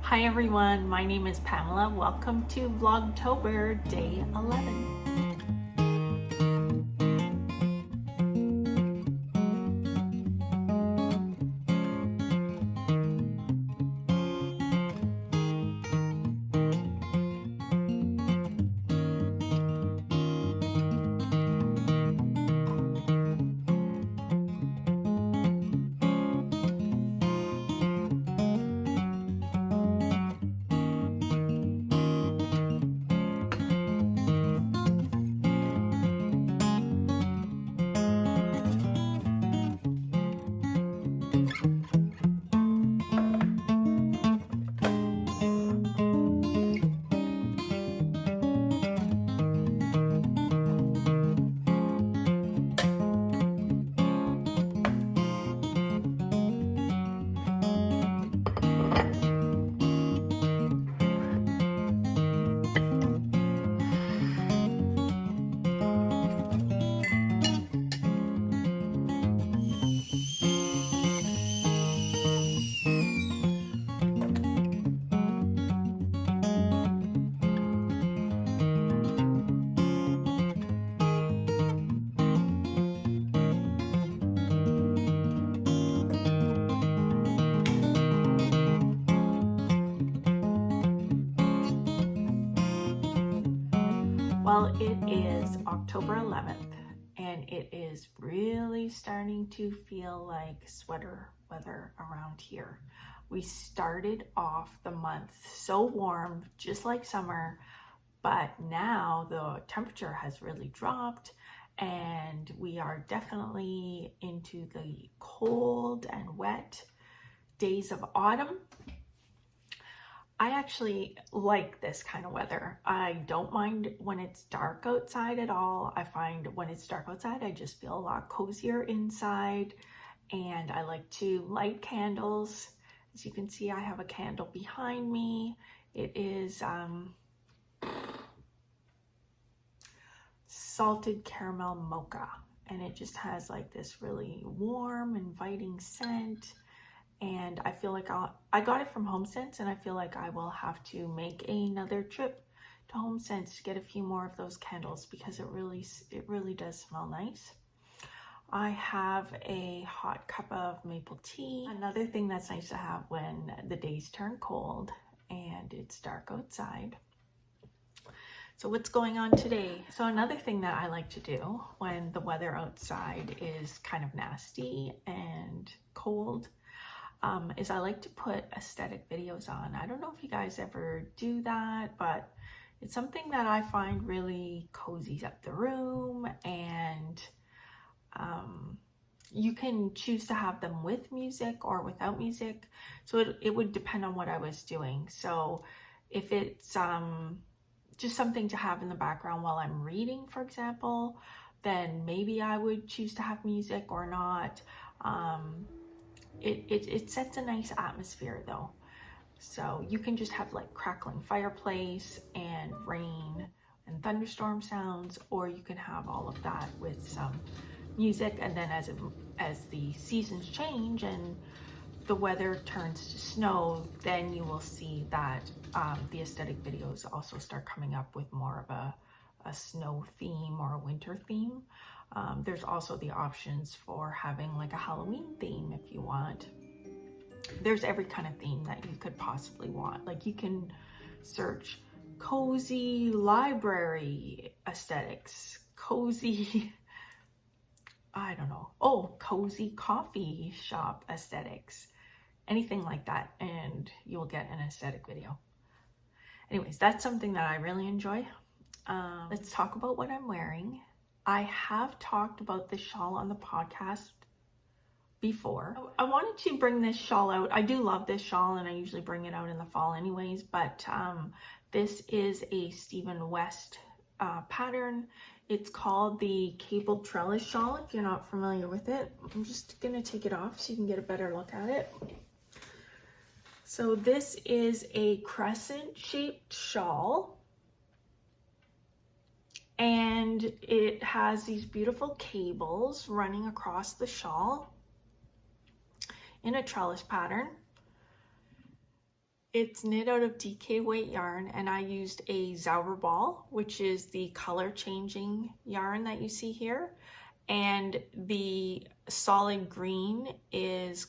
Hi everyone, my name is Pamela. Welcome to Vlogtober Day 11. Well, it is October 11th and it is really starting to feel like sweater weather around here. We started off the month so warm, just like summer, but now the temperature has really dropped and we are definitely into the cold and wet days of autumn. I actually like this kind of weather. I don't mind when it's dark outside at all. I find when it's dark outside, I just feel a lot cozier inside, and I like to light candles. As you can see, I have a candle behind me. It is salted caramel mocha, and it just has like this really warm, inviting scent. And I feel like I got it from HomeSense, and I feel like I will have to make another trip to HomeSense to get a few more of those candles because it really does smell nice. I have a hot cup of maple tea. Another thing that's nice to have when the days turn cold and it's dark outside. So what's going on today? So another thing that I like to do when the weather outside is kind of nasty and cold is I like to put aesthetic videos on. I don't know if you guys ever do that, but it's something that I find really cozies up the room, and you can choose to have them with music or without music. So it would depend on what I was doing. So if it's just something to have in the background while I'm reading, for example, then maybe I would choose to have music or not. It sets a nice atmosphere though. So you can just have like crackling fireplace and rain and thunderstorm sounds, or you can have all of that with some music. And then as the seasons change and the weather turns to snow, then you will see that the aesthetic videos also start coming up with more of a snow theme or a winter theme. There's also the options for having like a Halloween theme if you want. There's every kind of theme that you could possibly want. Like you can search cozy library aesthetics, cozy, I don't know, cozy coffee shop aesthetics, anything like that, and you will get an aesthetic video. Anyways, that's something that I really enjoy. Let's talk about what I'm wearing. I have talked about this shawl on the podcast before. I wanted to bring this shawl out. I do love this shawl, and I usually bring it out in the fall anyways, but this is a Stephen West pattern. It's called the cable trellis shawl, if you're not familiar with it. I'm just gonna take it off so you can get a better look at it. So this is a crescent shaped shawl, and it has these beautiful cables running across the shawl in a trellis pattern. It's knit out of DK weight yarn, and I used a Zauberball, which is the color changing yarn that you see here. And the solid green is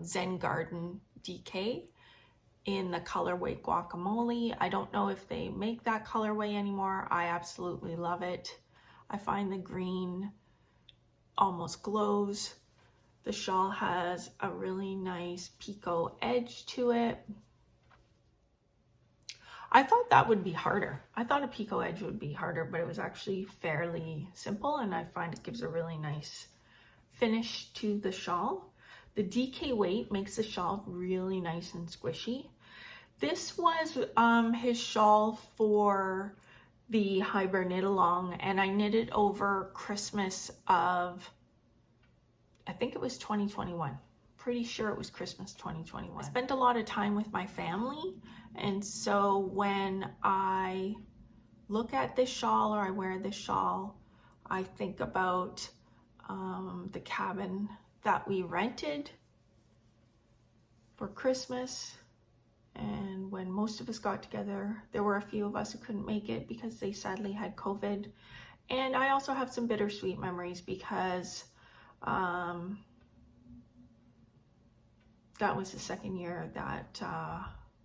Zen Garden DK in the colorway Guacamole. I don't know if they make that colorway anymore. I absolutely love it. I find the green almost glows. The shawl has a really nice picot edge to it. I thought that would be harder. I thought a picot edge would be harder, but it was actually fairly simple, and I find it gives a really nice finish to the shawl. The DK weight makes the shawl really nice and squishy. This was his shawl for the hybrid knit along, and I knit it over Christmas of, I think it was 2021. Pretty sure it was Christmas 2021. I spent a lot of time with my family, and so when I look at this shawl or I wear this shawl, I think about the cabin that we rented for Christmas. And when most of us got together, there were a few of us who couldn't make it because they sadly had COVID. And I also have some bittersweet memories because that was the second year that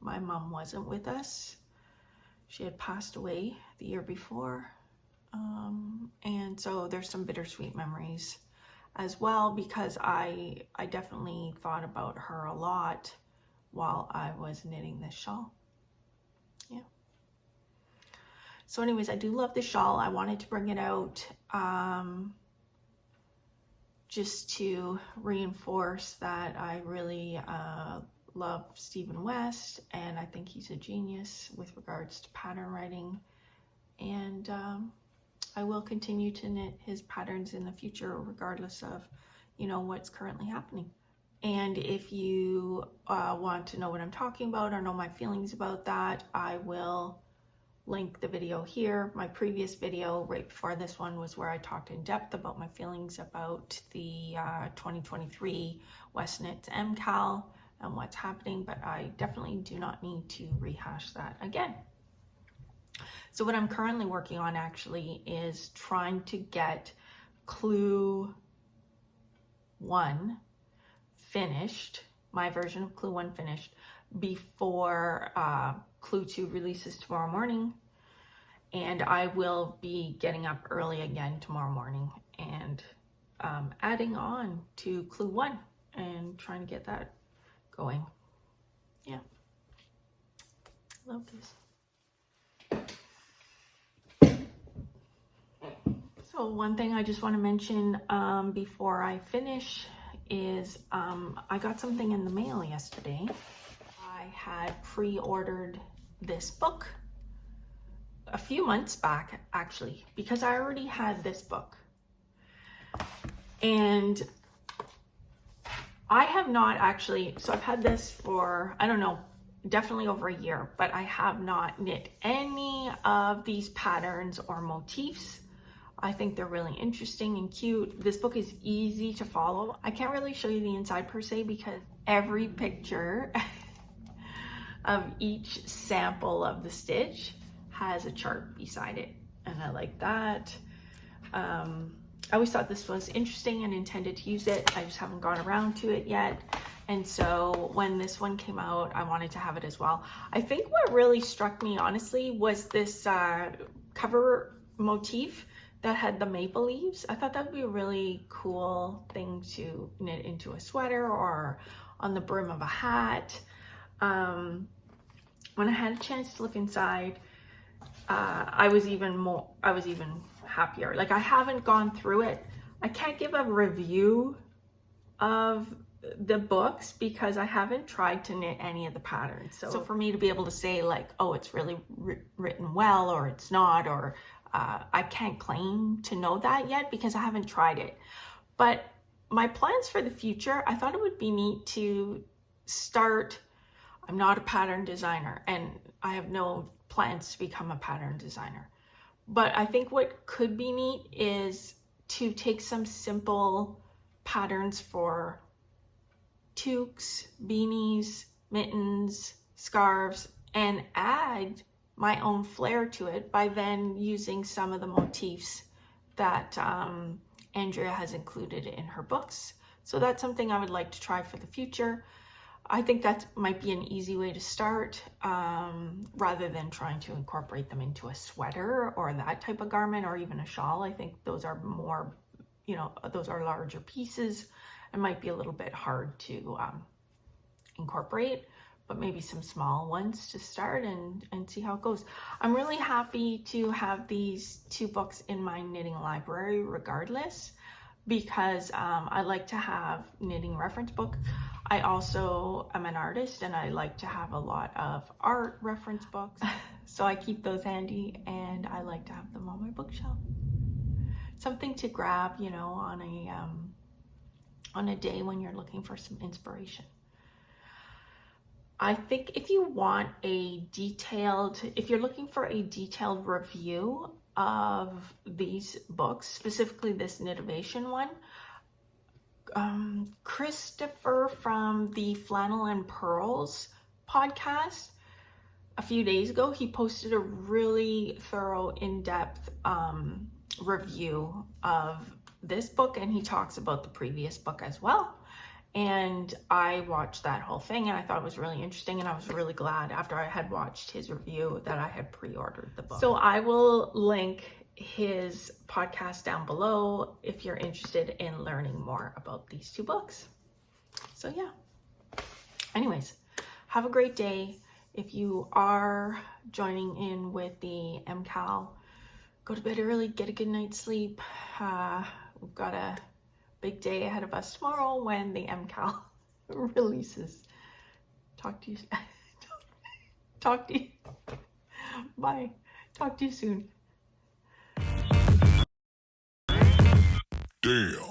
my mom wasn't with us. She had passed away the year before. And so there's some bittersweet memories as well, because I definitely thought about her a lot while I was knitting this shawl. Yeah. So anyways, I do love the shawl. I wanted to bring it out just to reinforce that I really love Stephen West, and I think he's a genius with regards to pattern writing. And I will continue to knit his patterns in the future, regardless of, what's currently happening. And if you want to know what I'm talking about or know my feelings about that, I will link the video here. My previous video right before this one was where I talked in depth about my feelings about the 2023 Westknits MKAL and what's happening, but I definitely do not need to rehash that again. So what I'm currently working on actually is trying to get Clue 1 finished, my version of Clue 1 finished, before Clue 2 releases tomorrow morning. And I will be getting up early again tomorrow morning and adding on to Clue 1 and trying to get that going. Yeah, love this. So one thing I just want to mention before I finish is I got something in the mail yesterday. I had pre-ordered this book a few months back, actually, because I already had this book. And I have not actually, so I've had this for, I don't know, definitely over a year, but I have not knit any of these patterns or motifs. I think they're really interesting and cute. This book is easy to follow. I can't really show you the inside per se because every picture of each sample of the stitch has a chart beside it, and I like that. I always thought this was interesting and intended to use it. I just haven't gone around to it yet. And so when this one came out, I wanted to have it as well. I think what really struck me, honestly, was this cover motif that had the maple leaves. I thought that would be a really cool thing to knit into a sweater or on the brim of a hat. When I had a chance to look inside, I was even happier. Like, I haven't gone through it. I can't give a review of the books because I haven't tried to knit any of the patterns. So for me to be able to say like, oh, it's really written well or it's not, or I can't claim to know that yet because I haven't tried it. But my plans for the future, I thought it would be neat to start. I'm not a pattern designer and I have no plans to become a pattern designer. But I think what could be neat is to take some simple patterns for toques, beanies, mittens, scarves and add my own flair to it by then using some of the motifs that Andrea has included in her books. So that's something I would like to try for the future. I think that might be an easy way to start, rather than trying to incorporate them into a sweater or that type of garment, or even a shawl. I think those are more, you know, those are larger pieces and might be a little bit hard to incorporate, but maybe some small ones to start and see how it goes. I'm really happy to have these 2 books in my knitting library regardless, because I like to have knitting reference books. I also am an artist and I like to have a lot of art reference books. So I keep those handy and I like to have them on my bookshelf. Something to grab, you know, on a day when you're looking for some inspiration. I think if you want if you're looking for a detailed review of these books, specifically this Knitivation one, Christopher from the Flannel and Pearls podcast, a few days ago, he posted a really thorough, in-depth review of this book, and he talks about the previous book as well. And I watched that whole thing and I thought it was really interesting, and I was really glad after I had watched his review that I had pre-ordered the book. So I will link his podcast down below if you're interested in learning more about these 2 books. So yeah. Anyways, have a great day. If you are joining in with the MKAL, go to bed early, get a good night's sleep. We've got a big day ahead of us tomorrow when the MKAL releases. Talk to you. Bye. Talk to you soon. Damn.